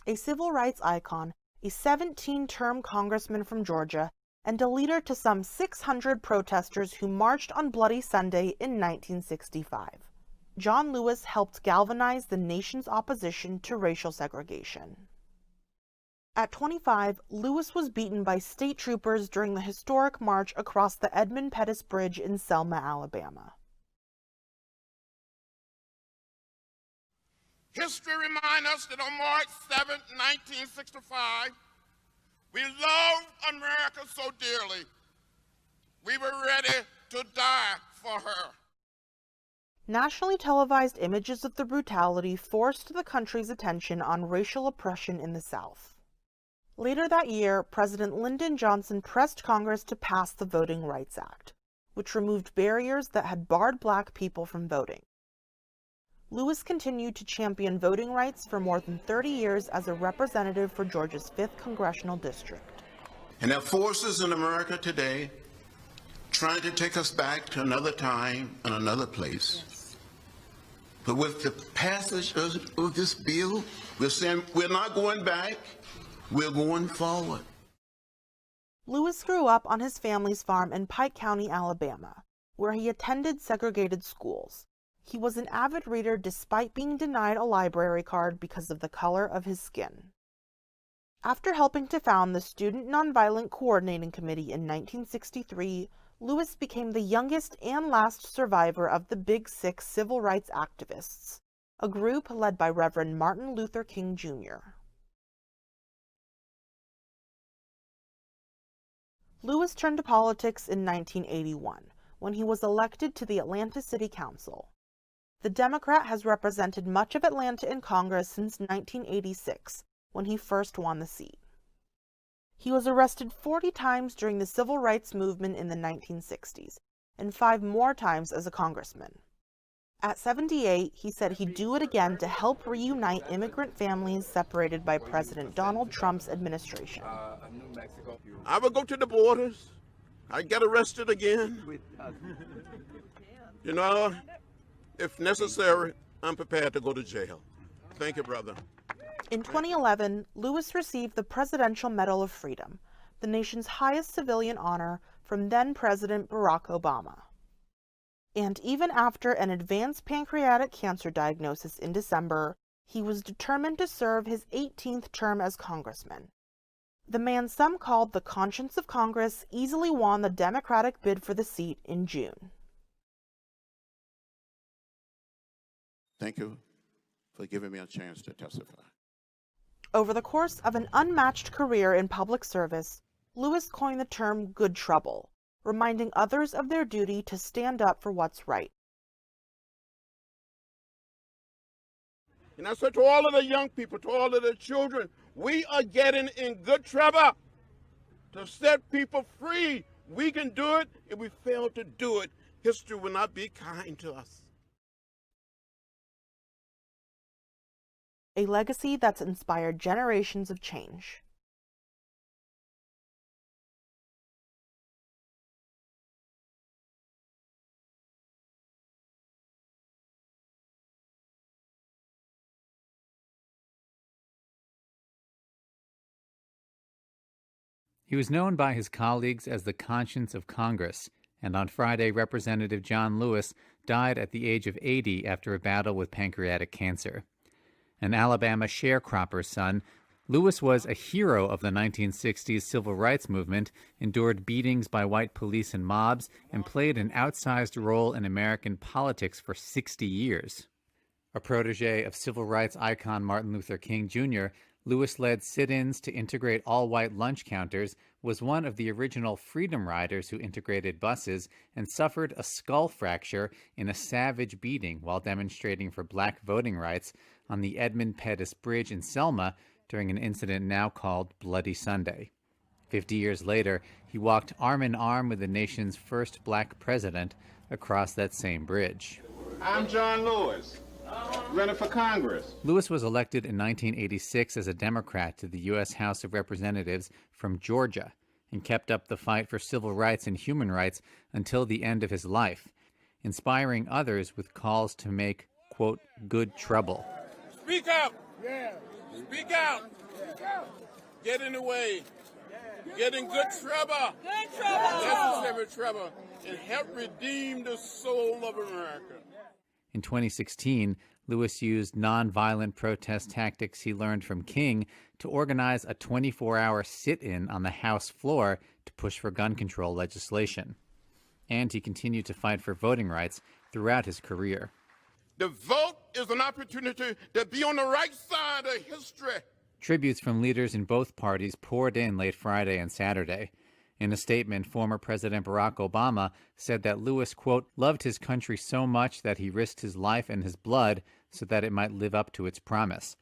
a civil rights icon, a 17-term congressman from Georgia, and a leader to some 600 protesters who marched on Bloody Sunday in 1965. John Lewis helped galvanize the nation's opposition to racial segregation. At 25, Lewis was beaten by state troopers during the historic march across the Edmund Pettus Bridge in Selma, Alabama. History reminds us that on March 7, 1965, we loved America so dearly, we were ready to die for her. Nationally televised images of the brutality forced the country's attention on racial oppression in the South. Later that year, President Lyndon Johnson pressed Congress to pass the Voting Rights Act, which removed barriers that had barred Black people from voting. Lewis continued to champion voting rights for more than 30 years as a representative for Georgia's 5th Congressional District. And there are forces in America today trying to take us back to another time and another place. Yes. But with the passage of this bill, we're saying we're not going back, we're going forward. Lewis grew up on his family's farm in Pike County, Alabama, where he attended segregated schools. He was an avid reader despite being denied a library card because of the color of his skin. After helping to found the Student Nonviolent Coordinating Committee in 1963, Lewis became the youngest and last survivor of the Big Six civil rights activists, a group led by Reverend Martin Luther King, Jr. Lewis turned to politics in 1981, when he was elected to the Atlanta City Council. The Democrat has represented much of Atlanta in Congress since 1986, when he first won the seat. He was arrested 40 times during the civil rights movement in the 1960s, and 5 more times as a congressman. At 78, he said he'd do it again to help reunite immigrant families separated by President Donald Trump's administration. I would go to the borders. I'd get arrested again. You know, if necessary, I'm prepared to go to jail. Thank you, brother. In 2011, Lewis received the Presidential Medal of Freedom, the nation's highest civilian honor, from then-President Barack Obama. And even after an advanced pancreatic cancer diagnosis in December, he was determined to serve his 18th term as congressman. The man some called the conscience of Congress easily won the Democratic bid for the seat in June. Thank you for giving me a chance to testify. Over the course of an unmatched career in public service, Lewis coined the term good trouble, reminding others of their duty to stand up for what's right. And I said to all of the young people, to all of the children, we are getting in good trouble to set people free. We can do it. If we fail to do it, history will not be kind to us. A legacy that's inspired generations of change. He was known by his colleagues as the conscience of Congress, and on Friday, Representative John Lewis died at the age of 80 after a battle with pancreatic cancer. An Alabama sharecropper's son, Lewis was a hero of the 1960s civil rights movement, endured beatings by white police and mobs, and played an outsized role in American politics for 60 years. A protege of civil rights icon Martin Luther King, Jr., Lewis led sit-ins to integrate all-white lunch counters, was one of the original Freedom Riders who integrated buses, and suffered a skull fracture in a savage beating while demonstrating for black voting rights on the Edmund Pettus Bridge in Selma during an incident now called Bloody Sunday. 50 years later, he walked arm in arm with the nation's first black president across that same bridge. I'm John Lewis, running for Congress. Lewis was elected in 1986 as a Democrat to the U.S. House of Representatives from Georgia and kept up the fight for civil rights and human rights until the end of his life, inspiring others with calls to make, quote, good trouble. Speak up! Yeah. Speak out. Get in the way. Get in good trouble. Necessary trouble. And help redeem the soul of America. In 2016, Lewis used nonviolent protest tactics he learned from King to organize a 24-hour sit-in on the House floor to push for gun control legislation. And he continued to fight for voting rights throughout his career. The vote is an opportunity to be on the right side of history. Tributes from leaders in both parties poured in late Friday and Saturday. In a statement, former President Barack Obama said that Lewis, quote, loved his country so much that he risked his life and his blood so that it might live up to its promise.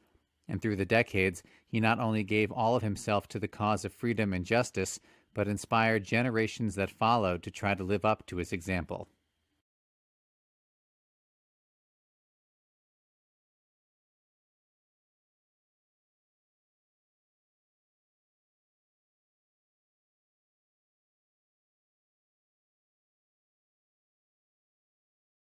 And through the decades, he not only gave all of himself to the cause of freedom and justice, but inspired generations that followed to try to live up to his example.